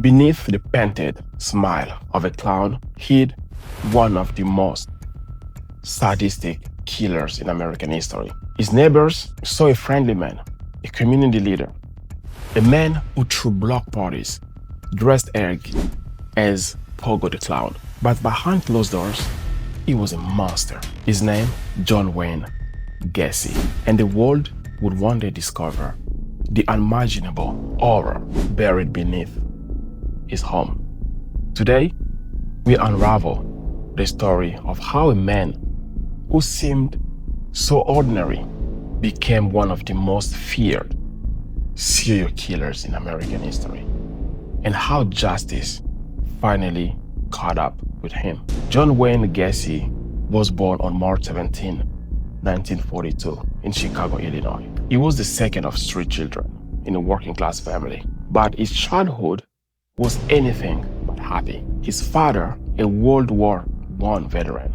Beneath the painted smile of a clown hid one of the most sadistic killers in American history. His neighbors saw a friendly man, a community leader, a man who threw block parties, dressed as Pogo the Clown. But behind closed doors, he was a monster. His name, John Wayne Gacy. And the world would one day discover the unimaginable horror buried beneath his home. Today, we unravel the story of how a man who seemed so ordinary became one of the most feared serial killers in American history, and how justice finally caught up with him. John Wayne Gacy was born on March 17, 1942 in Chicago, Illinois. He was the second of three children in a working-class family, but his childhood was anything but happy. His father, a World War I veteran,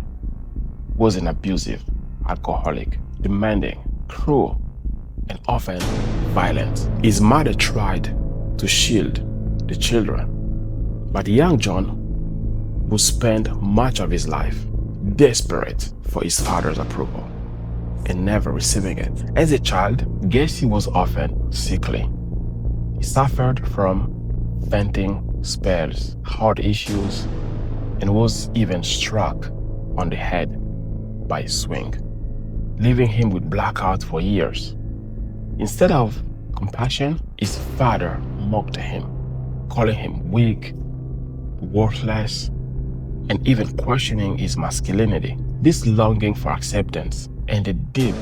was an abusive alcoholic, demanding, cruel, and often violent. His mother tried to shield the children, but young John would spend much of his life desperate for his father's approval and never receiving it. As a child, Gacy was often sickly. He suffered from fainting spells, heart issues, and was even struck on the head by a swing, leaving him with blackout for years. Instead of compassion, his father mocked him, calling him weak, worthless, and even questioning his masculinity. This longing for acceptance and the deep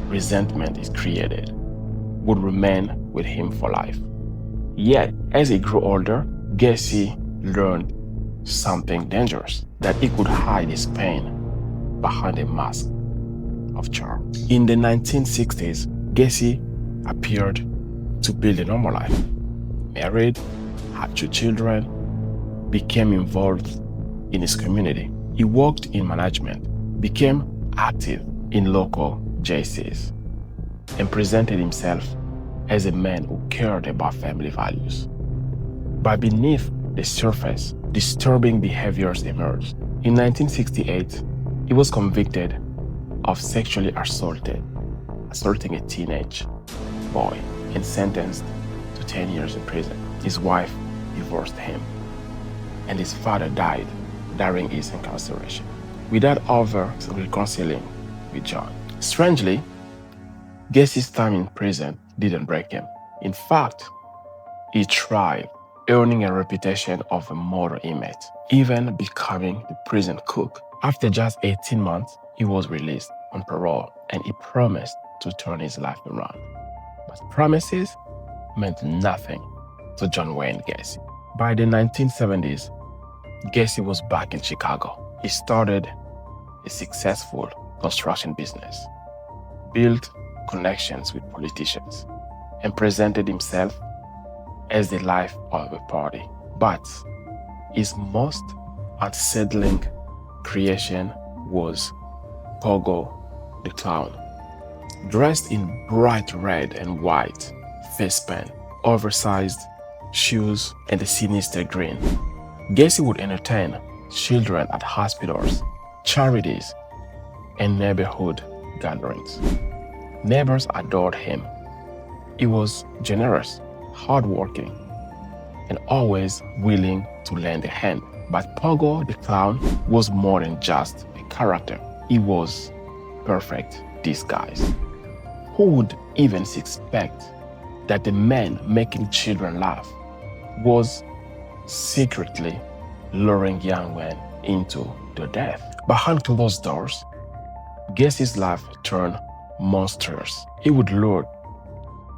resentment it created would remain with him for life. Yet, as he grew older, Gacy learned something dangerous, that he could hide his pain behind a mask of charm. In the 1960s, Gacy appeared to build a normal life. Married, had two children, became involved in his community. He worked in management, became active in local JCs, and presented himself as a man who cared about family values. But beneath the surface, disturbing behaviors emerged. In 1968, he was convicted of sexually assaulting a teenage boy and sentenced to 10 years in prison. His wife divorced him, and his father died during his incarceration, without ever reconciling with John. Strangely, Gacy's time in prison didn't break him. In fact, he thrived, earning a reputation of a model inmate, even becoming the prison cook. After just 18 months, he was released on parole, and he promised to turn his life around. But promises meant nothing to John Wayne Gacy. By the 1970s, Gacy was back in Chicago. He started a successful construction business, built connections with politicians, and presented himself as the life of a party. But his most unsettling creation was Pogo the Clown. Dressed in bright red and white face paint, oversized shoes, and a sinister grin, Gacy would entertain children at hospitals, charities, and neighborhood gatherings. Neighbors adored him. He was generous, hardworking, and always willing to lend a hand. But Pogo the Clown was more than just a character. He was perfect disguise. Who would even suspect that the man making children laugh was secretly luring young men into their death? Behind closed doors, Gacy's life turned monstrous. He would lure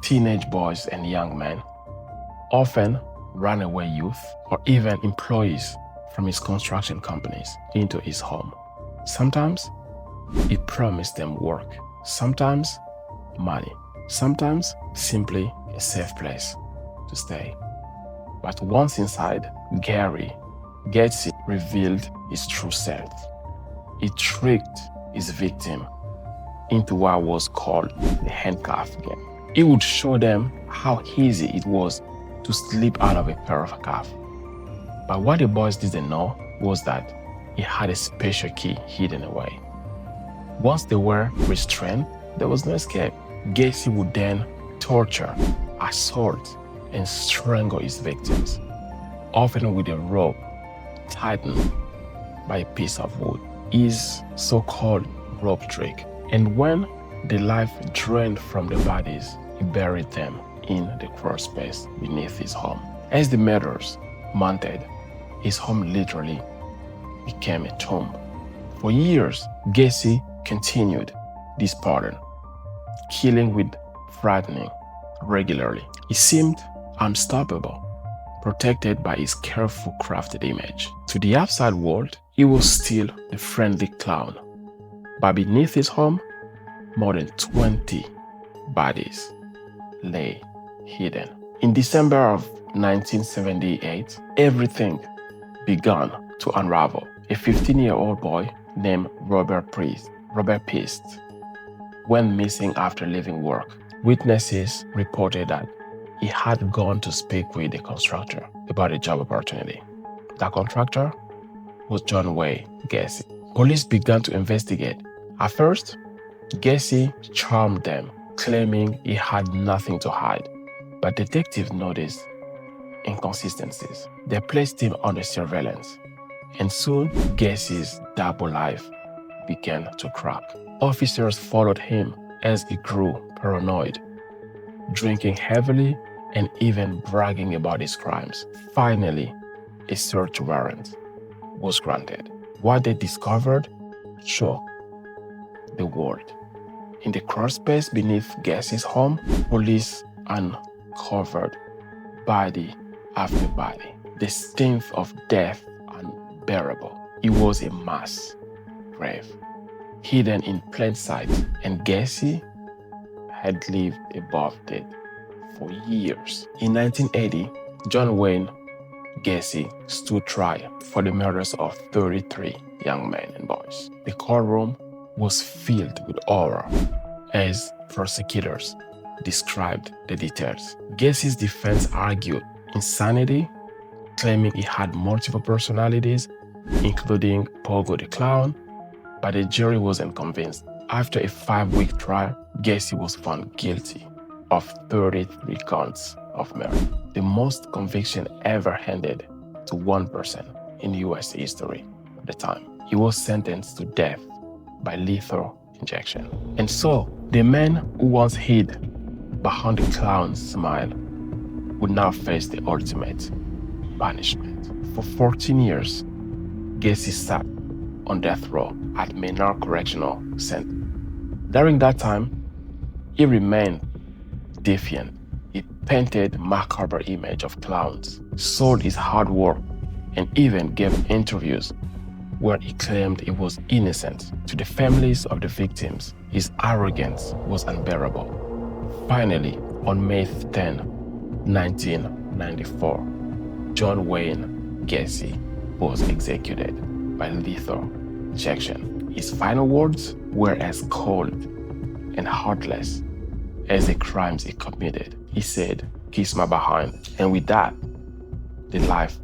teenage boys and young men, often runaway youth, or even employees from his construction companies, into his home. Sometimes he promised them work, sometimes money, sometimes simply a safe place to stay. But once inside, Gacy revealed his true self. He tricked his victim into what was called the handcuff game. He would show them how easy it was to slip out of a pair of cuffs But what the boys didn't know was that he had a special key hidden away. Once they were restrained, there was no escape. Gacy would then torture, assault, and strangle his victims, often with a rope tightened by a piece of wood, his so-called rope trick. And when the life drained from the bodies, he buried them in the crawl space beneath his home. As the murderers mounted, his home literally became a tomb. For years, Gacy continued this pattern, killing with frightening regularly. He seemed unstoppable, protected by his carefully crafted image. To the outside world, he was still the friendly clown, but beneath his home, more than 20 bodies lay hidden. In December of 1978, everything began to unravel. A 15-year-old boy named Robert Pist went missing after leaving work. Witnesses reported that he had gone to speak with a contractor about a job opportunity. That contractor was John Wayne Gacy. Police began to investigate. At first, Gacy charmed them, claiming he had nothing to hide. But detectives noticed inconsistencies. They placed him under surveillance, and soon Gacy's double life began to crack. Officers followed him as he grew paranoid, drinking heavily and even bragging about his crimes. Finally, a search warrant was granted. What they discovered shocked the world. In the crawl space beneath Gacy's home, police uncovered body after body. The stench of death unbearable. It was a mass grave, hidden in plain sight, and Gacy had lived above it for years. In 1980, John Wayne Gacy stood trial for the murders of 33 young men and boys. The courtroom was filled with horror as prosecutors described the details. Gacy's defense argued insanity, claiming he had multiple personalities, including Pogo the Clown, but the jury wasn't convinced. After a 5-week trial, Gacy was found guilty of 33 counts of murder, the most conviction ever handed to one person in US history at the time. He was sentenced to death by lethal injection. And so, the man who once hid behind the clown's smile would now face the ultimate punishment. For 14 years, Gacy sat on death row at Menard Correctional Center. During that time, he remained defiant. He painted macabre image of clowns, sold his hard work, and even gave interviews where he claimed he was innocent. To the families of the victims, his arrogance was unbearable. Finally, on May 10, 1994, John Wayne Gacy was executed by lethal injection. His final words were as cold and heartless as the crimes he committed. He said, "Kiss my behind." And with that, the life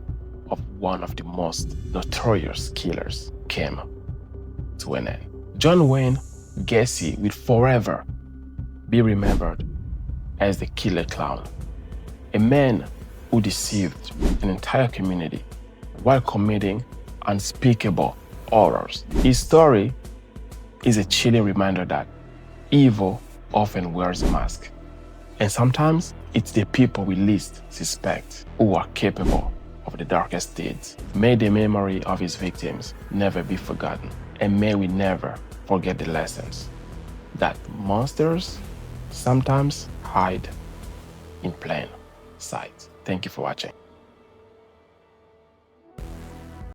of one of the most notorious killers came to an end. John Wayne Gacy will forever be remembered as the killer clown, a man who deceived an entire community while committing unspeakable horrors. His story is a chilling reminder that evil often wears a mask, and sometimes it's the people we least suspect who are capable of the darkest deeds. May the memory of his victims never be forgotten, and may we never forget the lessons that monsters sometimes hide in plain sight. Thank you for watching.